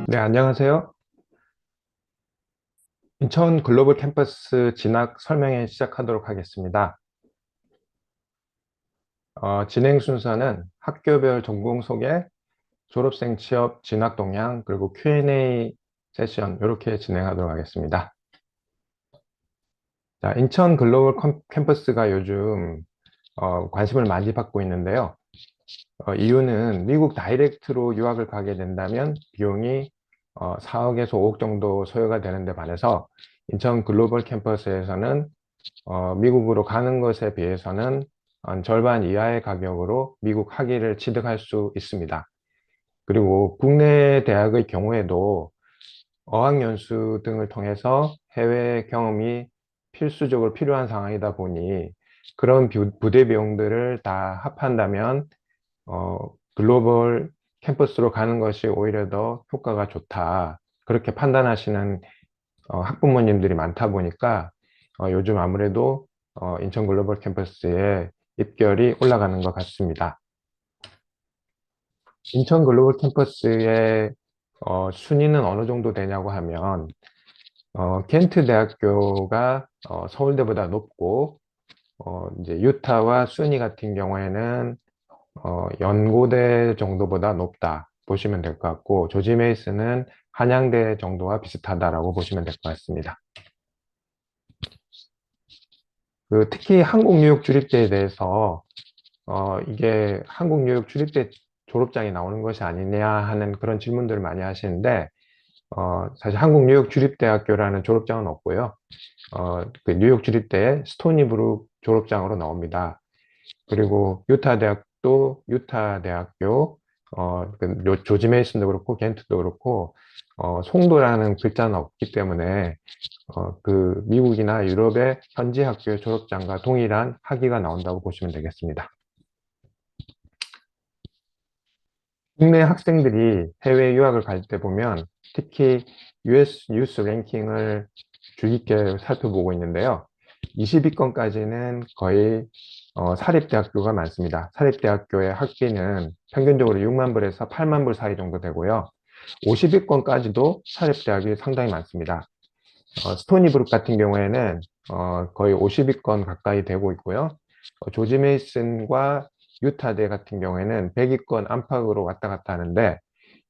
네, 안녕하세요. 인천 글로벌 캠퍼스 진학 설명회 시작하도록 하겠습니다. 진행 순서는 학교별 전공 소개, 졸업생 취업 진학 동향, 그리고 Q&A 세션 이렇게 진행하도록 하겠습니다. 자, 인천 글로벌 캠퍼스가 요즘 관심을 많이 받고 있는데요. 이유는 미국 다이렉트로 유학을 가게 된다면 비용이 4억에서 5억 정도 소요가 되는데 반해서 인천 글로벌 캠퍼스에서는 미국으로 가는 것에 비해서는 한 절반 이하의 가격으로 미국 학위를 취득할 수 있습니다. 그리고 국내 대학의 경우에도 어학연수 등을 통해서 해외 경험이 필수적으로 필요한 상황이다 보니 그런 부대 비용들을 다 합한다면 어, 글로벌 캠퍼스로 가는 것이 오히려 더 효과가 좋다. 그렇게 판단하시는 학부모님들이 많다 보니까 요즘 아무래도 인천 글로벌 캠퍼스에 입결이 올라가는 것 같습니다. 인천 글로벌 캠퍼스의 순위는 어느 정도 되냐고 하면 켄트 대학교가 서울대보다 높고 이제 유타와 순위 같은 경우에는 연고대 정도보다 높다 보시면 될 것 같고 조지 메이슨은 한양대 정도와 비슷하다라고 보시면 될 것 같습니다. 특히 한국 뉴욕 주립대에 대해서 이게 한국 뉴욕 주립대 졸업장이 나오는 것이 아니냐 하는 그런 질문들을 많이 하시는데 사실 한국 뉴욕 주립대학교라는 졸업장은 없고요. 그 뉴욕 주립대의 스토니브룩 졸업장으로 나옵니다. 그리고 유타 대학도 유타 대학교, 그 조지 메이슨도 그렇고 겐트도 그렇고 송도라는 글자는 없기 때문에 그 미국이나 유럽의 현지 학교의 졸업장과 동일한 학위가 나온다고 보시면 되겠습니다. 국내 학생들이 해외 유학을 갈 때 보면 특히 US 뉴스 랭킹을 주의 깊게 살펴보고 있는데요. 20위권까지는 거의 사립대학교가 많습니다. 사립대학교의 학비는 평균적으로 6만 불에서 8만 불 사이 정도 되고요. 50위권까지도 사립대학이 상당히 많습니다. 스토니브룩 같은 경우에는 거의 50위권 가까이 되고 있고요. 조지 메이슨과 유타대 같은 경우에는 100위권 안팎으로 왔다 갔다 하는데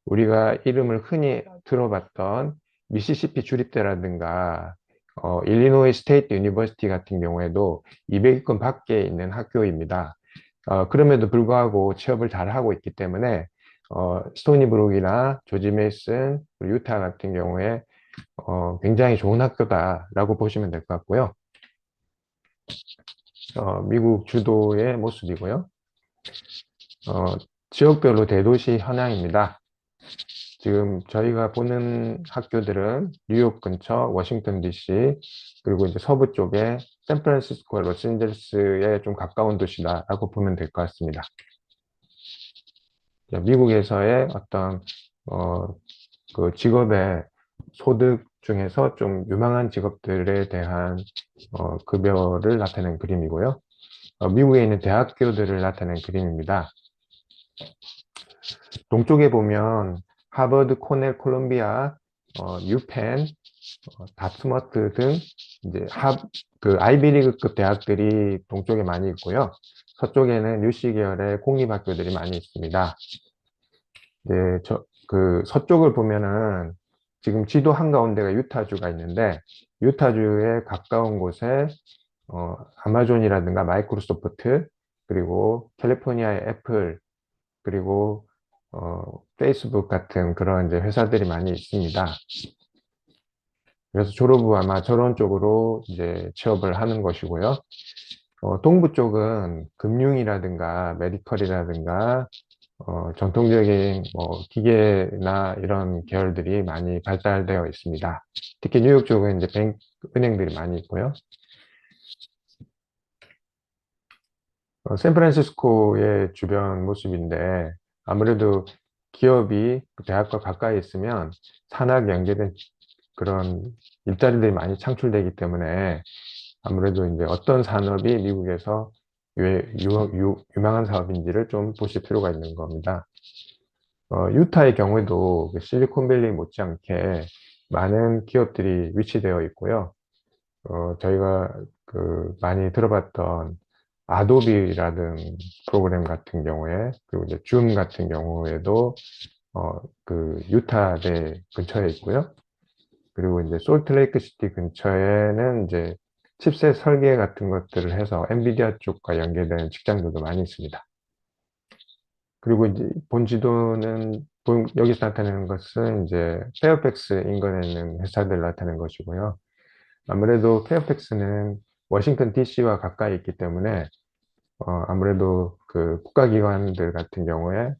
우리가 이름을 흔히 들어봤던 미시시피 주립대라든가 일리노이 스테이트 유니버시티 같은 경우에도 200위권 밖에 있는 학교입니다. 그럼에도 불구하고 취업을 잘 하고 있기 때문에 스토니브룩이나 조지 메이슨, 유타 같은 경우에 굉장히 좋은 학교다라고 보시면 될 것 같고요. 미국 주도의 모습이고요. 지역별로 대도시 현황입니다. 지금 저희가 보는 학교들은 뉴욕 근처 워싱턴 DC 그리고 이제 서부 쪽에 샌프란시스코와 로스앤젤레스에 좀 가까운 도시다라고 보면 될 것 같습니다. 미국에서의 어떤 어, 그 직업의 소득 중에서 좀 유망한 직업들에 대한 급여를 나타낸 그림이고요. 미국에 있는 대학교들을 나타낸 그림입니다. 동쪽에 보면 하버드, 코넬, 콜롬비아, 유펜, 다트머트 등 이제 그 아이비리그급 대학들이 동쪽에 많이 있고요. 서쪽에는 유시 계열의 공립학교들이 많이 있습니다. 네, 그 서쪽을 보면은 지금 지도 한가운데가 유타주가 있는데 유타주에 가까운 곳에 아마존이라든가 마이크로소프트 그리고 캘리포니아의 애플 그리고 페이스북 같은 그런 이제 회사들이 많이 있습니다. 그래서 졸업 후 아마 저런 쪽으로 이제 취업을 하는 것이고요. 동부 쪽은 금융이라든가 메디컬이라든가 전통적인 뭐 기계나 이런 계열들이 많이 발달되어 있습니다. 특히 뉴욕 쪽은 이제 은행들이 많이 있고요. 샌프란시스코의 주변 모습인데 아무래도 기업이 그 대학과 가까이 있으면 산학 연계된 그런 일자리들이 많이 창출되기 때문에 아무래도 이제 어떤 산업이 미국에서 왜 유망한 사업인지를 좀 보실 필요가 있는 겁니다. 유타의 경우에도 그 실리콘밸리 못지않게 많은 기업들이 위치되어 있고요. 저희가 그 많이 들어봤던 아도비라는 프로그램 같은 경우에, 그리고 이제 줌 같은 경우에도 그 유타대 근처에 있고요. 그리고 이제 솔트레이크 시티 근처에는 이제 칩셋 설계 같은 것들을 해서 엔비디아 쪽과 연계되는 직장들도 많이 있습니다. 그리고 이제 여기서 나타내는 것은 이제 페어팩스 인근에 있는 회사들 나타내는 것이고요. 아무래도 페어팩스는 워싱턴 DC와 가까이 있기 때문에 아무래도 그 국가기관들 같은 경우에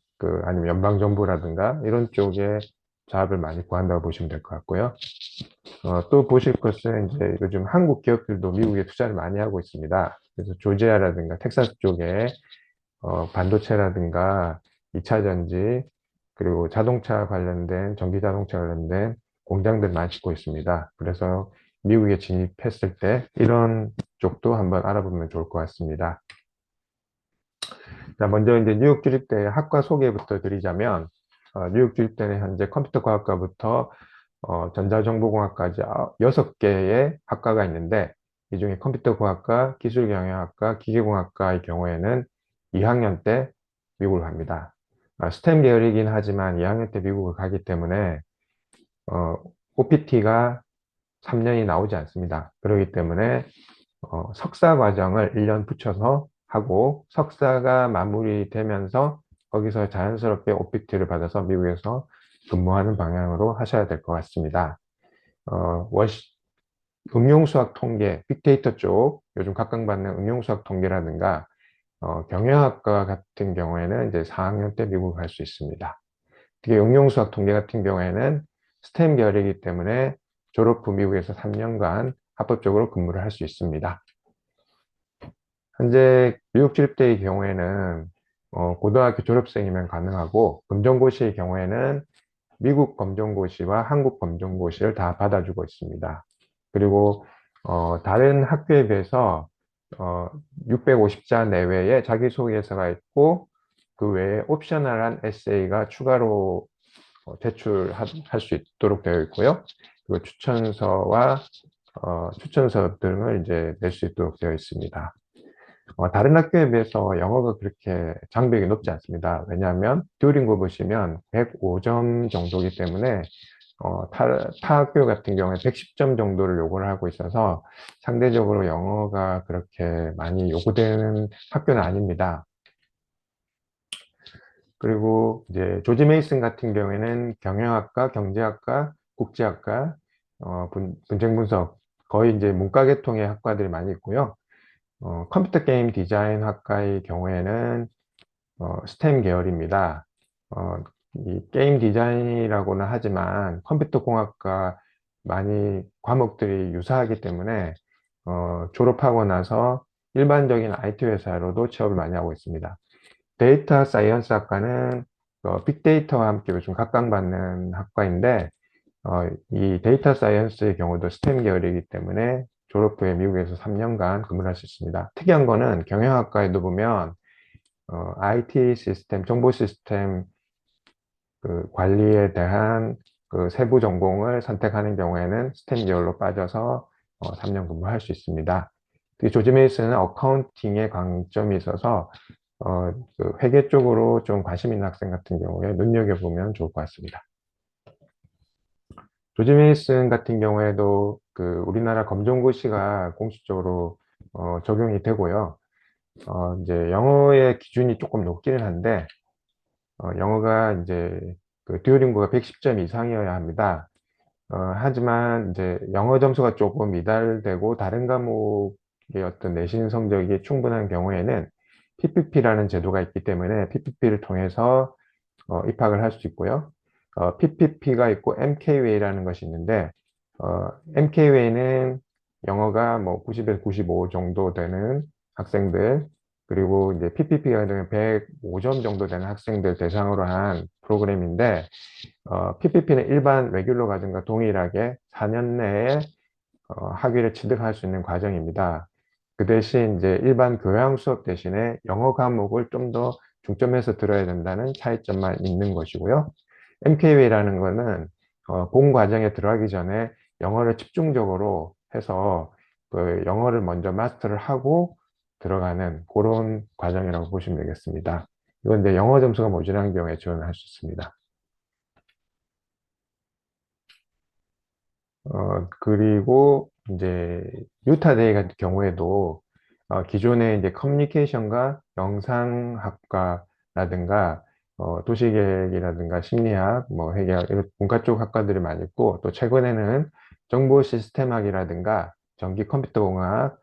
아니면 연방정부라든가 이런 쪽에 잡을 많이 구한다고 보시면 될 것 같고요. 또 보실 것은 이제 요즘 한국 기업들도 미국에 투자를 많이 하고 있습니다. 그래서 조지아라든가 텍사스 쪽에 반도체라든가 2차 전지, 그리고 자동차 관련된, 전기 자동차 관련된 공장들 많이 짓고 있습니다. 그래서 미국에 진입했을 때 이런 쪽도 한번 알아보면 좋을 것 같습니다. 자, 먼저 이제 뉴욕 주립대 학과 소개부터 드리자면, 뉴욕 주립대는 현재 컴퓨터 과학과부터 전자정보공학까지 6개의 학과가 있는데, 이 중에 컴퓨터공학과, 기술경영학과, 기계공학과의 경우에는 2학년 때 미국을 갑니다. 스템 계열이긴 하지만 2학년 때 미국을 가기 때문에 OPT가 3년이 나오지 않습니다. 그렇기 때문에 석사 과정을 1년 붙여서 하고 석사가 마무리되면서 거기서 자연스럽게 OPT를 받아서 미국에서 근무하는 방향으로 하셔야 될 것 같습니다. 어, 워시- 응용수학 통계, 빅데이터 쪽, 요즘 각광받는 응용수학 통계라든가 경영학과 같은 경우에는 이제 4학년 때 미국을 갈 수 있습니다. 특히 응용수학 통계 같은 경우에는 스템 계열이기 때문에 졸업 후 미국에서 3년간 합법적으로 근무를 할 수 있습니다. 현재 미국 주립대의 경우에는 고등학교 졸업생이면 가능하고 검정고시의 경우에는 미국 검정고시와 한국 검정고시를 다 받아주고 있습니다. 그리고 다른 학교에 비해서 650자 내외의 자기소개서가 있고 그 외에 옵셔널한 에세이가 추가로 제출할 수 있도록 되어 있고요. 그리고 추천서 등을 이제 낼 수 있도록 되어 있습니다. 다른 학교에 비해서 영어가 그렇게 장벽이 높지 않습니다. 왜냐하면 듀오링고 보시면 105점 정도이기 때문에 타 학교 같은 경우에 110점 정도를 요구를 하고 있어서 상대적으로 영어가 그렇게 많이 요구되는 학교는 아닙니다. 그리고 이제 조지 메이슨 같은 경우에는 경영학과, 경제학과, 국제학과, 분쟁 분석 거의 이제 문과 계통의 학과들이 많이 있고요. 컴퓨터 게임 디자인 학과의 경우에는 스템 계열입니다. 어, 이 게임 디자인이라고는 하지만 컴퓨터 공학과 많이 과목들이 유사하기 때문에 졸업하고 나서 일반적인 IT 회사로도 취업을 많이 하고 있습니다. 데이터 사이언스 학과는 빅데이터와 함께 요즘 각광받는 학과인데 이 데이터 사이언스의 경우도 스템 계열이기 때문에 졸업 후에 미국에서 3년간 근무를 할 수 있습니다. 특이한 거는 경영학과에도 보면 IT 시스템, 정보 시스템 그 관리에 대한 그 세부 전공을 선택하는 경우에는 스템 계열로 빠져서 3년 근무할 수 있습니다. 특히 조지 메이슨은 어카운팅에 강점이 있어서 그 회계 쪽으로 좀 관심 있는 학생 같은 경우에 눈여겨보면 좋을 것 같습니다. 조지 메이슨 같은 경우에도 그 우리나라 검정고시가 공식적으로 적용이 되고요. 이제 영어의 기준이 조금 높기는 한데 영어가 이제 그 듀오링고가 110점 이상이어야 합니다. 하지만 이제 영어 점수가 조금 미달되고 다른 과목의 어떤 내신 성적이 충분한 경우에는 PPP라는 제도가 있기 때문에 PPP를 통해서 입학을 할 수 있고요. PPP가 있고 MKWay라는 것이 있는데 MKWay는 영어가 뭐 90에서 95 정도 되는 학생들 그리고 이제 PPP가 되면 105점 정도 되는 학생들 대상으로 한 프로그램인데 PPP는 일반 레귤러 과정과 동일하게 4년 내에 학위를 취득할 수 있는 과정입니다. 그 대신 이제 일반 교양 수업 대신에 영어 과목을 좀 더 중점해서 들어야 된다는 차이점만 있는 것이고요. MKW라는 거는 본 과정에 들어가기 전에 영어를 집중적으로 해서 그 영어를 먼저 마스터를 하고 들어가는 그런 과정이라고 보시면 되겠습니다. 이건 이제 영어 점수가 모자란 경우에 지원을 할 수 있습니다. 그리고 이제 유타데이 같은 경우에도 기존에 이제 커뮤니케이션과 영상학과라든가 도시계획이라든가 심리학, 뭐 회계학 이런 문과 쪽 학과들이 많이 있고, 또 최근에는 정보 시스템학이라든가 전기 컴퓨터공학,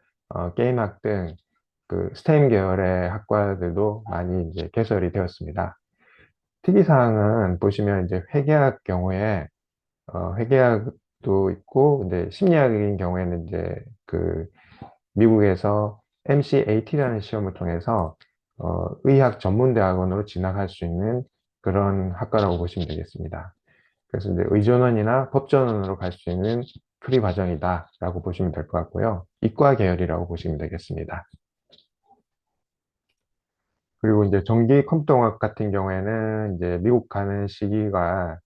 게임학 등 그 스템 계열의 학과들도 많이 이제 개설이 되었습니다. 특이사항은 보시면 이제 회계학 경우에 회계학도 있고, 근데 심리학인 경우에는 이제 그 미국에서 MCAT라는 시험을 통해서 의학 전문 대학원으로 진학할 수 있는 그런 학과라고 보시면 되겠습니다. 그래서 이제 의전원이나 법전원으로 갈 수 있는 프리 과정이다라고 보시면 될 것 같고요. 이과 계열이라고 보시면 되겠습니다. 그리고 이제 전기 컴퓨터공학 같은 경우에는 이제 미국 가는 시기가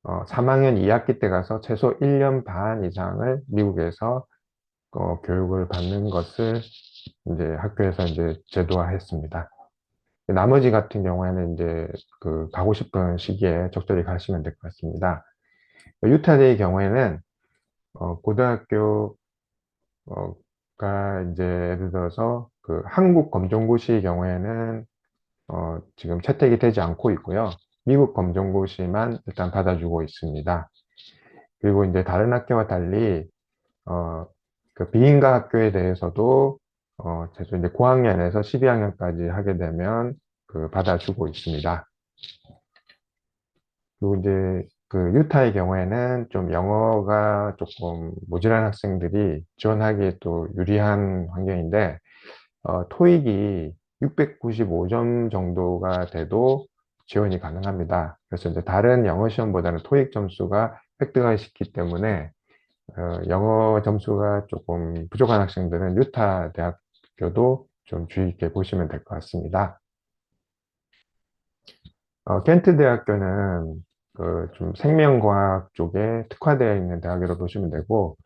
3학년 2학기 때 가서 최소 1년 반 이상을 미국에서 교육을 받는 것을 이제 학교에서 이제 제도화했습니다. 나머지 같은 경우에는 이제 그 가고 싶은 시기에 적절히 가시면 될 것 같습니다. 유타대의 경우에는 고등학교가 이제 예를 들어서 그 한국 검정고시 경우에는 지금 채택이 되지 않고 있고요. 미국 검정고시만 일단 받아주고 있습니다. 그리고 이제 다른 학교와 달리 어, 그 비인가 학교에 대해서도 최소 이제 고학년에서 12학년까지 하게 되면 그 받아주고 있습니다. 그리고 이제 그 유타의 경우에는 좀 영어가 조금 모자란 학생들이 지원하기에 또 유리한 환경인데 토익이 695점 정도가 돼도 지원이 가능합니다. 그래서 이제 다른 영어 시험보다는 토익 점수가 획득을 시키기 때문에 영어 점수가 조금 부족한 학생들은 유타 대학교도 좀 주의 깊게 보시면 될 것 같습니다. 켄트 대학교는 그 좀 생명과학 쪽에 특화되어 있는 대학으로 보시면 되고,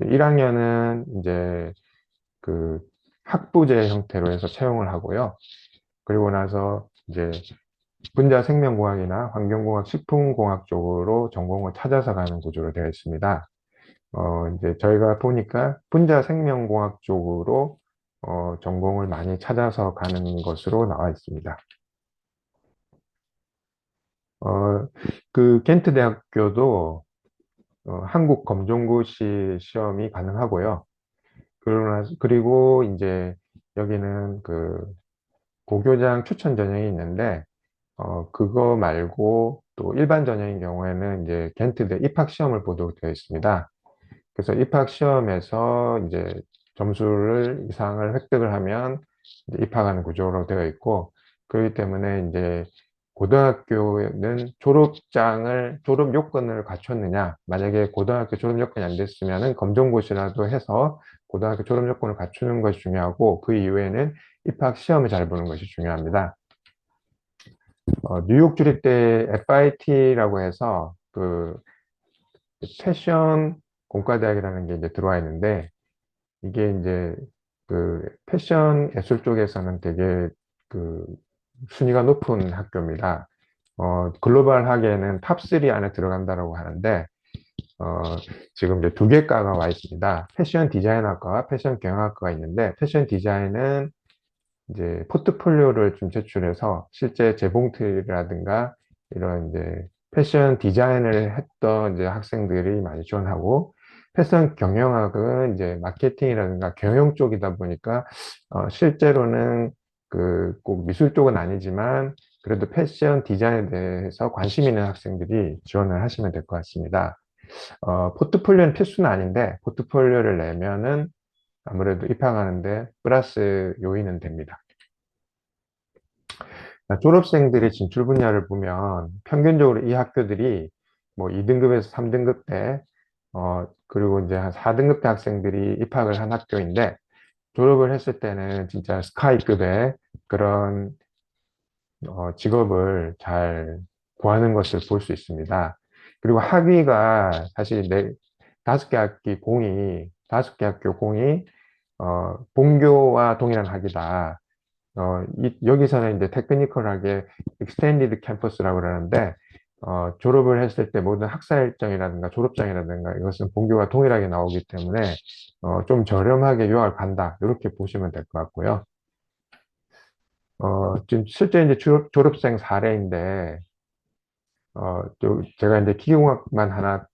1학년은 이제 그 학부제 형태로 해서 채용을 하고요. 그리고 나서 이제 분자 생명공학이나 환경공학, 식품공학 쪽으로 전공을 찾아서 가는 구조로 되어 있습니다. 이제 저희가 보니까 분자 생명공학 쪽으로 전공을 많이 찾아서 가는 것으로 나와 있습니다. 어, 그 겐트 대학교도 한국 검정고시 시험이 가능하고요. 그리고 이제 여기는 그 고교장 추천 전형이 있는데 그거 말고 또 일반 전형인 경우에는 이제 겐트대 입학 시험을 보도록 되어 있습니다. 그래서 입학 시험에서 이제 점수를 이상을 획득을 하면 이제 입학하는 구조로 되어 있고, 그렇기 때문에 이제 고등학교는 졸업 요건을 갖췄느냐, 만약에 고등학교 졸업 요건이 안 됐으면은 검정고시라도 해서 고등학교 졸업 요건을 갖추는 것이 중요하고, 그 이후에는 입학 시험을 잘 보는 것이 중요합니다. 뉴욕 주립대 FIT라고 해서 그 패션 공과대학이라는 게 이제 들어와 있는데, 이게 이제 그 패션 예술 쪽에서는 되게 그 순위가 높은 학교입니다. 글로벌하게는 탑3 안에 들어간다라고 하는데, 어, 지금 이제 두 개 과가 와 있습니다. 패션 디자인학과와 패션 경영학과가 있는데, 패션 디자인은 이제 포트폴리오를 좀 제출해서 실제 재봉틀이라든가 이런 이제 패션 디자인을 했던 이제 학생들이 많이 지원하고, 패션 경영학은 이제 마케팅이라든가 경영 쪽이다 보니까 실제로는 그 꼭 미술 쪽은 아니지만 그래도 패션 디자인에 대해서 관심 있는 학생들이 지원을 하시면 될 것 같습니다. 포트폴리오는 필수는 아닌데 포트폴리오를 내면은 아무래도 입학하는데 플러스 요인은 됩니다. 졸업생들의 진출 분야를 보면 평균적으로 이 학교들이 뭐 2등급에서 3등급 때, 그리고 이제 한 4등급 때 학생들이 입학을 한 학교인데, 졸업을 했을 때는 진짜 스카이급의 그런 직업을 잘 구하는 것을 볼 수 있습니다. 그리고 학위가 사실 다섯 개 학교 공이 본교와 동일한 학위다. 여기서는 이제 테크니컬하게 익스텐디드 캠퍼스라고 그러는데, 졸업을 했을 때 모든 학사 일정이라든가 졸업장이라든가 이것은 본교와 동일하게 나오기 때문에, 좀 저렴하게 유학을 간다. 이렇게 보시면 될 것 같고요. 지금 실제 이제 졸업생 사례인데, 제가 이제 기계공학만 하나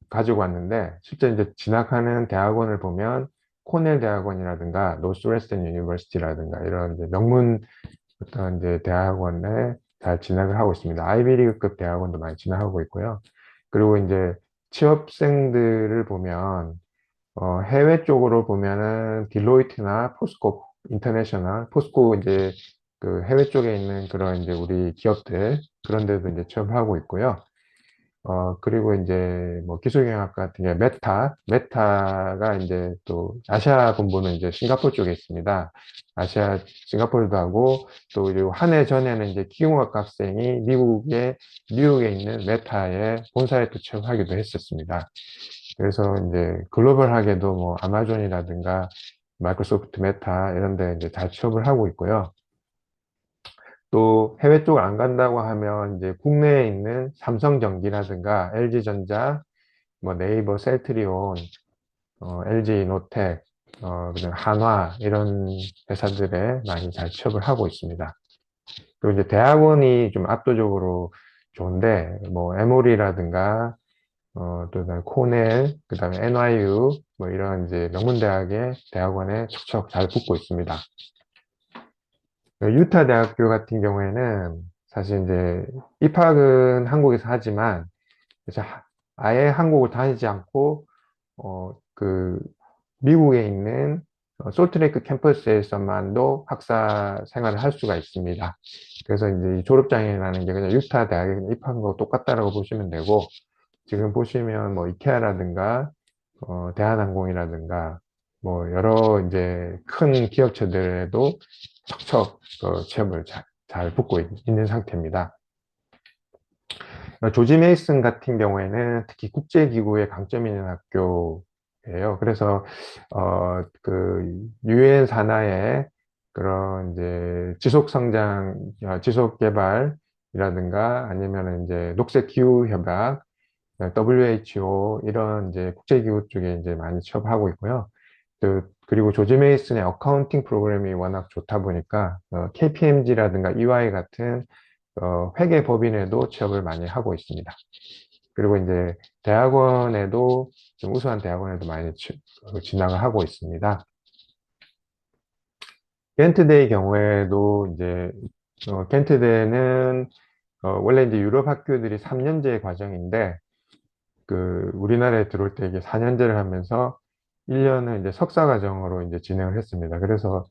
가지고 왔는데, 실제 이제 진학하는 대학원을 보면, 코넬 대학원이라든가, 노스웨스턴 유니버시티라든가, 이런 이제 명문 어떤 이제 대학원에 잘 진학을 하고 있습니다. 아이비리그급 대학원도 많이 진학하고 있고요. 그리고 이제 취업생들을 보면, 해외 쪽으로 보면은 딜로이트나 포스코 인터내셔널, 포스코 이제 그 해외 쪽에 있는 그런 이제 우리 기업들, 그런 데도 이제 취업하고 있고요. 그리고 이제 뭐 기술경영학 같은 게 메타가 이제 또 아시아 본부는 이제 싱가포르 쪽에 있습니다. 싱가포르도 하고 또 그리고 한 해 전에는 이제 기계공학 학생이 뉴욕에 있는 메타의 본사에 또 취업하기도 했었습니다. 그래서 이제 글로벌하게도 뭐 아마존이라든가 마이크로소프트 메타 이런 데 이제 잘 취업을 하고 있고요. 또 해외 쪽을 안 간다고 하면 이제 국내에 있는 삼성전기라든가 LG전자, 뭐 네이버 셀트리온, LG노텍, 그다음 한화 이런 회사들에 많이 잘 취업을 하고 있습니다. 그리고 이제 대학원이 좀 압도적으로 좋은데 뭐 에모리라든가 또 그다음에 코넬, 그다음에 NYU 뭐 이런 이제 명문대학의 대학원에 척척 잘 붙고 있습니다. 유타 대학교 같은 경우에는 사실 이제 입학은 한국에서 하지만 이제 아예 한국을 다니지 않고 그 미국에 있는 솔트레이크 캠퍼스에서만도 학사 생활을 할 수가 있습니다. 그래서 이제 이 졸업장이라는 게 그냥 유타 대학에 그냥 입학한 거 똑같다라고 보시면 되고, 지금 보시면 뭐 이케아라든가 대한항공이라든가 뭐 여러 이제 큰 기업체들에도 척척 취업을 잘 붙고 있는 상태입니다. 조지 메이슨 같은 경우에는 특히 국제기구에 강점 있는 학교예요. 그래서 그 유엔 산하의 그런 이제 지속 성장, 지속 개발이라든가 아니면 이제 녹색 기후 협약, WHO 이런 이제 국제기구 쪽에 이제 많이 취업하고 있고요. 그리고 조지 메이슨의 어카운팅 프로그램이 워낙 좋다 보니까 KPMG라든가 EY 같은 회계 법인에도 취업을 많이 하고 있습니다. 그리고 이제 대학원에도 좀 우수한 대학원에도 많이 진학을 하고 있습니다. 겐트대의 경우에도 이제 겐트대는 원래 이제 유럽 학교들이 3년제 과정인데 그 우리나라에 들어올 때 이게 4년제를 하면서 1년은 이제 석사 과정으로 이제 진행을 했습니다. 그래서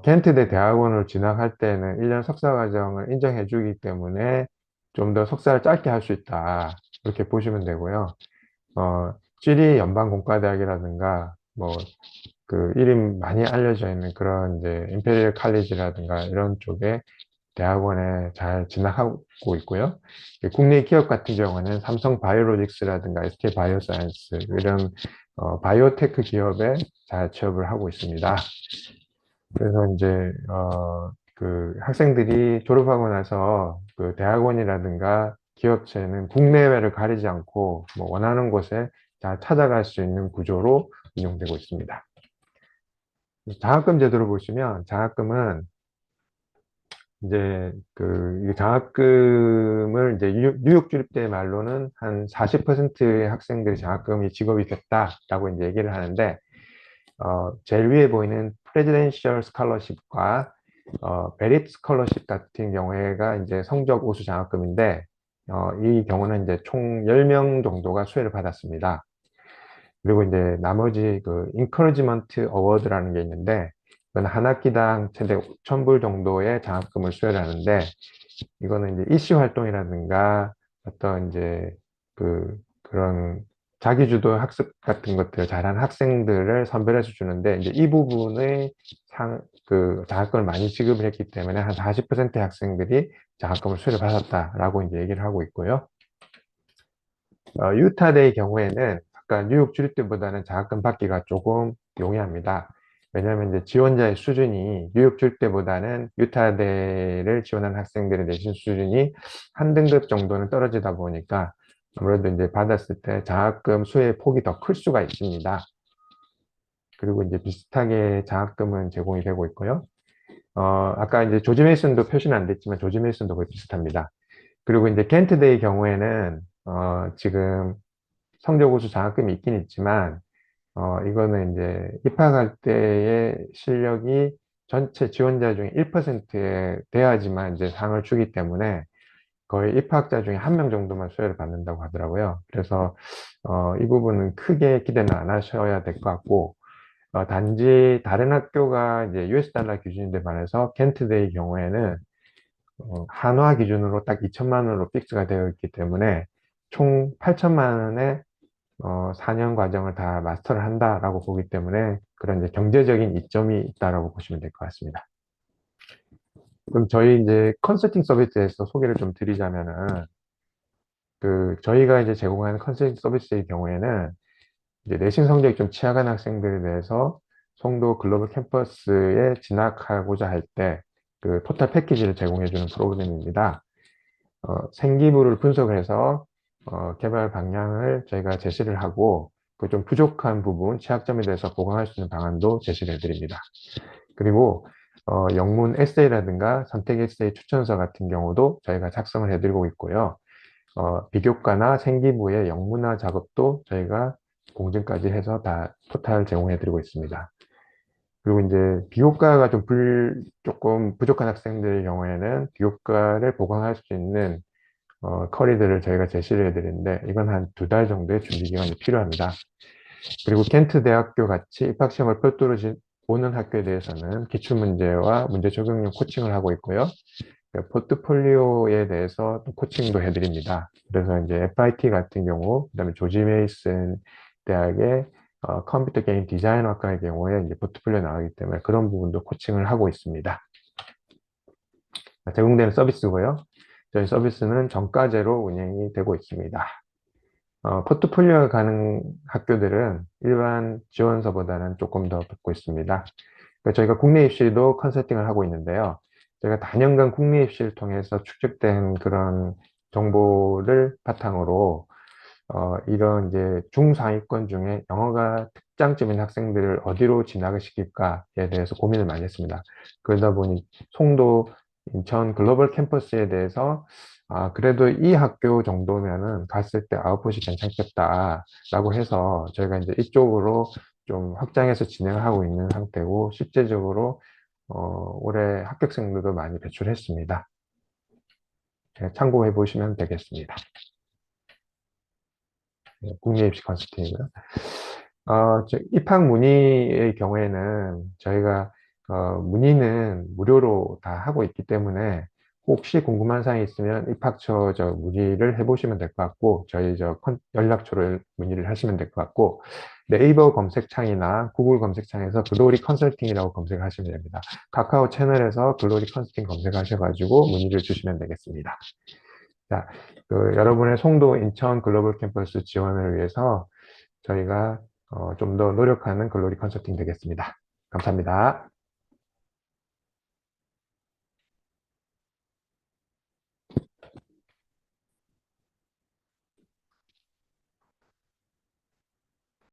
켄트대 대학원을 진학할 때는 1년 석사 과정을 인정해 주기 때문에 좀 더 석사를 짧게 할 수 있다. 이렇게 보시면 되고요. 쥐리 연방공과대학이라든가 뭐 그 이름 많이 알려져 있는 그런 이제 임페리얼 칼리지라든가 이런 쪽에 대학원에 잘 진학하고 있고요. 국내 기업 같은 경우는 삼성 바이오로직스라든가 SK 바이오사이언스 이런 바이오테크 기업에 잘 취업을 하고 있습니다. 그래서 이제 그 학생들이 졸업하고 나서 그 대학원이라든가 기업체는 국내외를 가리지 않고 뭐 원하는 곳에 잘 찾아갈 수 있는 구조로 운영되고 있습니다. 장학금 제도를 보시면 장학금은 이제 그 장학금을 이제 뉴욕 주립대 말로는 한 40%의 학생들이 장학금이 지급이 됐다라고 이제 얘기를 하는데 제일 위에 보이는 프레지덴셜 스칼러십과 베릿 스칼러십 같은 경우에가 이제 성적 우수 장학금인데 이 경우는 이제 총 10명 정도가 수혜를 받았습니다. 그리고 이제 나머지 그 인커리지먼트 어워드라는 게 있는데 이건 한 학기당 최대 5,000불 정도의 장학금을 수혜를 하는데 이거는 이제 이슈 활동이라든가 어떤 이제 그런 자기주도 학습 같은 것들 잘하는 학생들을 선별해서 주는데, 이제 이 부분의 장학금을 많이 지급을 했기 때문에 한 40%의 학생들이 장학금을 수료받았다라고 이제 얘기를 하고 있고요. 유타대의 경우에는 아까 뉴욕 주립 때보다는 장학금 받기가 조금 용이합니다. 왜냐하면 이제 지원자의 수준이 뉴욕 주립 때보다는 유타대를 지원한 학생들의 내신 수준이 한 등급 정도는 떨어지다 보니까 아무래도 이제 받았을 때 장학금 수의 폭이 더 클 수가 있습니다. 그리고 이제 비슷하게 장학금은 제공이 되고 있고요. 아까 이제 조지 메이슨도 표시는 안 됐지만 조지 메이슨도 거의 비슷합니다. 그리고 이제 켄트대의 경우에는 지금 성적 우수 장학금이 있긴 있지만 이거는 이제 입학할 때의 실력이 전체 지원자 중에 1%에 돼야지만 이제 상을 주기 때문에 거의 입학자 중에 한 명 정도만 수혜를 받는다고 하더라고요. 그래서 이 부분은 크게 기대는 안 하셔야 될 것 같고, 단지 다른 학교가 이제 US 달러 기준인데 반해서 켄트대의 경우에는 한화 기준으로 딱 2천만 원으로 픽스가 되어 있기 때문에 총 8천만 원의 4년 과정을 다 마스터를 한다라고 보기 때문에 그런 이제 경제적인 이점이 있다라고 보시면 될 것 같습니다. 그럼 저희 이제 컨설팅 서비스에서 소개를 좀 드리자면은 저희가 이제 제공하는 컨설팅 서비스의 경우에는 이제 내신 성적이 좀 취약한 학생들에 대해서 송도 글로벌 캠퍼스에 진학하고자 할 때 그 토탈 패키지를 제공해주는 프로그램입니다. 생기부를 분석을 해서 개발 방향을 저희가 제시를 하고 그 좀 부족한 부분, 취약점에 대해서 보강할 수 있는 방안도 제시를 해드립니다. 그리고 영문 에세이라든가 선택 에세이 추천서 같은 경우도 저희가 작성을 해드리고 있고요. 비교과나 생기부의 영문화 작업도 저희가 공증까지 해서 다 토탈 제공해드리고 있습니다. 그리고 이제 비교과가 조금 부족한 학생들의 경우에는 비교과를 보강할 수 있는 커리들을 저희가 제시를 해드리는데 이건 한 2달 정도의 준비 기간이 필요합니다. 그리고 켄트 대학교 같이 입학시험을 별도로 보는 학교에 대해서는 기출문제와 문제 적용용 코칭을 하고 있고요. 포트폴리오에 대해서 또 코칭도 해드립니다. 그래서 이제 FIT 같은 경우, 그다음에 조지 메이슨 대학의 컴퓨터 게임 디자인 학과의 경우에 이제 포트폴리오 나가기 때문에 그런 부분도 코칭을 하고 있습니다. 제공되는 서비스고요. 저희 서비스는 정가제로 운영이 되고 있습니다. 포트폴리오가 가는 학교들은 일반 지원서보다는 조금 더 받고 있습니다. 그러니까 저희가 국내 입시도 컨설팅을 하고 있는데요. 저희가 단연간 국내 입시를 통해서 축적된 그런 정보를 바탕으로 이런 이제 중상위권 중에 영어가 특장점인 학생들을 어디로 진학을 시킬까에 대해서 고민을 많이 했습니다. 그러다 보니 송도 인천 글로벌 캠퍼스에 대해서 그래도 이 학교 정도면은 갔을 때 아웃풋이 괜찮겠다라고 해서 저희가 이제 이쪽으로 좀 확장해서 진행을 하고 있는 상태고 실제적으로 올해 합격생들도 많이 배출했습니다. 참고해 보시면 되겠습니다. 국내 입시 컨설팅이고요. 입학 문의의 경우에는 저희가 문의는 무료로 다 하고 있기 때문에 혹시 궁금한 사항이 있으면 입학처 문의를 해보시면 될 것 같고 저희 연락처를 문의를 하시면 될 것 같고 네이버 검색창이나 구글 검색창에서 글로리 컨설팅이라고 검색하시면 됩니다. 카카오 채널에서 글로리 컨설팅 검색하셔가지고 문의를 주시면 되겠습니다. 자, 여러분의 송도 인천 글로벌 캠퍼스 지원을 위해서 저희가 좀 더 노력하는 글로리 컨설팅 되겠습니다. 감사합니다.